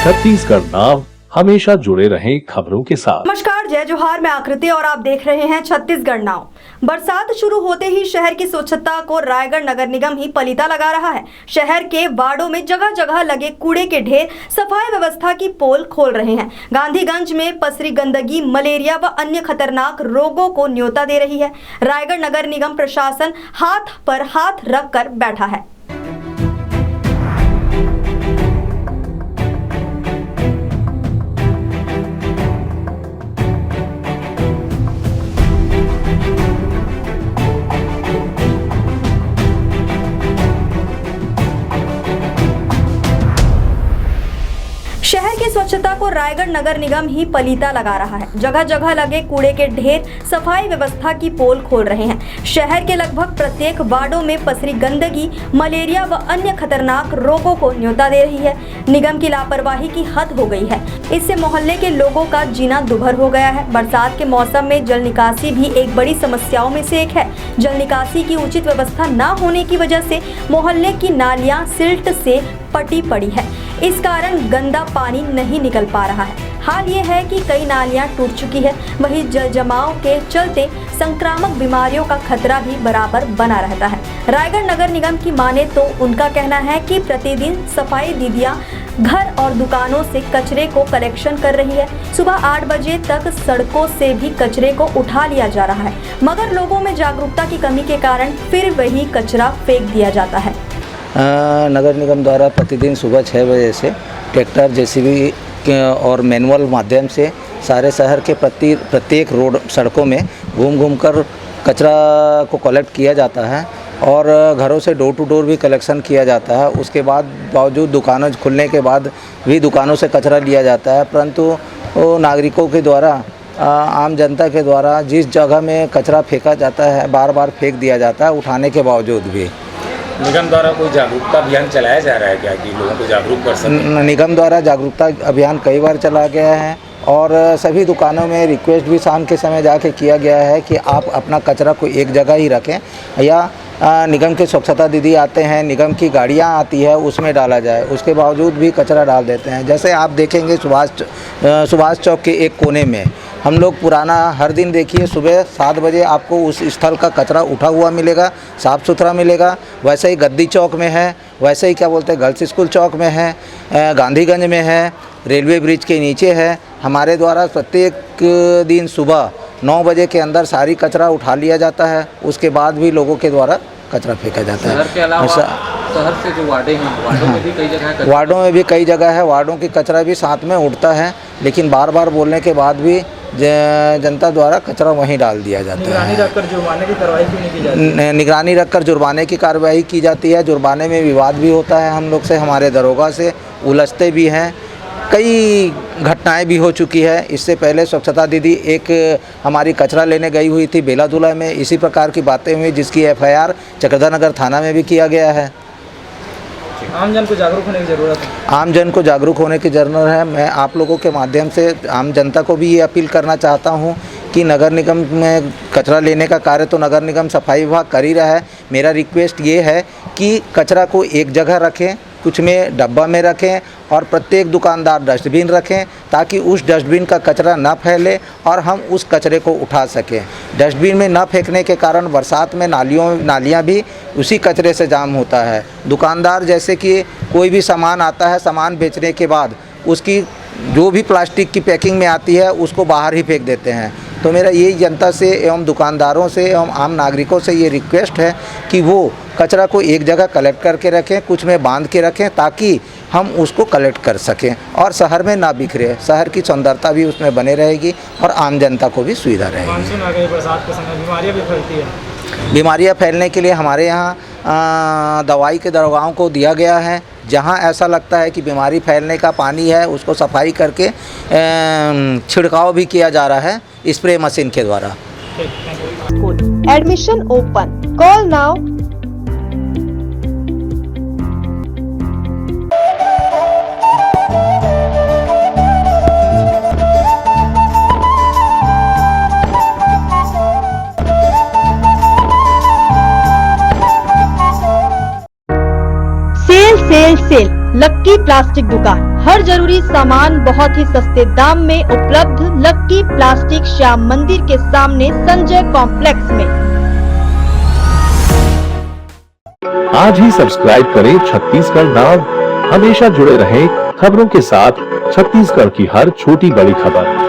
छत्तीसगढ़ नाव हमेशा जुड़े रहें खबरों के साथ। नमस्कार, जय जोहार, मैं आकृति और आप देख रहे हैं छत्तीसगढ़ नाव। बरसात शुरू होते ही शहर की स्वच्छता को रायगढ़ नगर निगम ही पलीता लगा रहा है। शहर के वार्डों में जगह जगह लगे कूड़े के ढेर सफाई व्यवस्था की पोल खोल रहे हैं। गांधीगंज में पसरी गंदगी मलेरिया व अन्य खतरनाक रोगों को न्योता दे रही है। रायगढ़ नगर निगम प्रशासन हाथ पर हाथ रख कर बैठा है। शहर की स्वच्छता को रायगढ़ नगर निगम ही पलीता लगा रहा है। जगह जगह लगे कूड़े के ढेर सफाई व्यवस्था की पोल खोल रहे हैं। शहर के लगभग प्रत्येक वार्डों में पसरी गंदगी मलेरिया व अन्य खतरनाक रोगों को न्योता दे रही है। निगम की लापरवाही की हद हो गई है। इससे मोहल्ले के लोगों का जीना दुभर हो गया है। बरसात के मौसम में जल निकासी भी एक बड़ी समस्याओं में से एक है। जल निकासी की उचित व्यवस्था न होने की वजह से मोहल्ले की नालियां सिल्ट से पटी पड़ी है। इस कारण गंदा पानी नहीं निकल पा रहा है। हाल ये है कि कई नालियां टूट चुकी है। वहीं जल जमाव के चलते संक्रामक बीमारियों का खतरा भी बराबर बना रहता है। रायगढ़ नगर निगम की माने तो उनका कहना है कि प्रतिदिन सफाई दीदियां घर और दुकानों से कचरे को कलेक्शन कर रही है। सुबह 8 बजे तक सड़कों से भी कचरे को उठा लिया जा रहा है, मगर लोगों में जागरूकता की कमी के कारण फिर वही कचरा फेंक दिया जाता है। नगर निगम द्वारा प्रतिदिन सुबह 6 बजे से ट्रैक्टर जेसीबी और मैनुअल माध्यम से सारे शहर के प्रत्येक रोड सड़कों में घूम कर कचरा को कलेक्ट किया जाता है और घरों से डोर टू डोर भी कलेक्शन किया जाता है। उसके बाद बावजूद दुकानों खुलने के बाद भी दुकानों से कचरा लिया जाता है, परंतु नागरिकों के द्वारा आम जनता के द्वारा जिस जगह में कचरा फेंका जाता है बार बार फेंक दिया जाता है उठाने के बावजूद भी। निगम द्वारा कोई जागरूकता अभियान चलाया जा रहा है क्या कि लोगों को जागरूक कर सकें? निगम द्वारा जागरूकता अभियान कई बार चलाया गया है और सभी दुकानों में रिक्वेस्ट भी शाम के समय जाके किया गया है कि आप अपना कचरा को एक जगह ही रखें या निगम के स्वच्छता दीदी आते हैं, निगम की गाड़ियां आती है उसमें डाला जाए। उसके बावजूद भी कचरा डाल देते हैं। जैसे आप देखेंगे सुभाष चौक के एक कोने में हम लोग पुराना हर दिन देखिए सुबह 7 बजे आपको उस स्थल का कचरा उठा हुआ मिलेगा, साफ़ सुथरा मिलेगा। वैसे ही गद्दी चौक में है, वैसे ही क्या बोलते हैं गर्ल्स स्कूल चौक में है, गांधीगंज में है, रेलवे ब्रिज के नीचे है। हमारे द्वारा प्रत्येक दिन सुबह 9 बजे के अंदर सारी कचरा उठा लिया जाता है। उसके बाद भी लोगों के द्वारा कचरा फेंका जाता है। शहर के अलावा शहर से जो वार्डें हैं वार्डों में भी कई जगह वार्डों में भी कई जगह है, वार्डों की कचरा भी साथ में उठता है, लेकिन बार बार बोलने के बाद भी जनता द्वारा कचरा वहीं डाल दिया जाता है। निगरानी रखकर जुर्माने की कार्रवाई क्यों नहीं की जाती? निगरानी रखकर जुर्माने की कार्रवाई की जाती है। जुर्माने में विवाद भी होता है हम लोग से, हमारे दरोगा से उलझते भी हैं। कई घटनाएं भी हो चुकी है। इससे पहले स्वच्छता दीदी एक हमारी कचरा लेने गई हुई थी बेलादुला में, इसी प्रकार की बातें हुई जिसकी FIR चक्रधरनगर थाना में भी किया गया है। आम जन को जागरूक होने की ज़रूरत है। आम जन को जागरूक होने की ज़रूरत है। मैं आप लोगों के माध्यम से आम जनता को भी ये अपील करना चाहता हूँ कि नगर निगम में कचरा लेने का कार्य तो नगर निगम सफाई विभाग कर ही रहा है। मेरा रिक्वेस्ट ये है कि कचरा को एक जगह रखें, कुछ में डब्बा में रखें और प्रत्येक दुकानदार डस्टबिन रखें ताकि उस डस्टबिन का कचरा ना फैले और हम उस कचरे को उठा सकें। डस्टबिन में न फेंकने के कारण बरसात में नालियाँ भी उसी कचरे से जाम होता है। दुकानदार जैसे कि कोई भी सामान आता है, सामान बेचने के बाद उसकी जो भी प्लास्टिक की पैकिंग में आती है उसको बाहर ही फेंक देते हैं। तो मेरा यही जनता से एवं दुकानदारों से एवं आम नागरिकों से ये रिक्वेस्ट है कि वो कचरा को एक जगह कलेक्ट करके रखें, कुछ में बांध के रखें ताकि हम उसको कलेक्ट कर सकें और शहर में ना बिखरे। शहर की सुंदरता भी उसमें बने रहेगी और आम जनता को भी सुविधा रहेगी। मानसून आ गई, बरसात के समय बीमारियाँ भी फैलती है। बीमारियाँ फैलने के लिए हमारे यहाँ दवाई के दरोगाओं को दिया गया है। जहाँ ऐसा लगता है कि बीमारी फैलने का पानी है उसको सफाई करके छिड़काव भी किया जा रहा है स्प्रे मशीन के द्वारा। Admission open, call now. Sale lucky plastic दुकान, हर जरूरी सामान बहुत ही सस्ते दाम में उपलब्ध। लक्की प्लास्टिक श्याम मंदिर के सामने संजय कॉम्प्लेक्स में। आज ही सब्सक्राइब करें छत्तीसगढ़ नाव। हमेशा जुड़े रहें खबरों के साथ। छत्तीसगढ़ की हर छोटी बड़ी खबर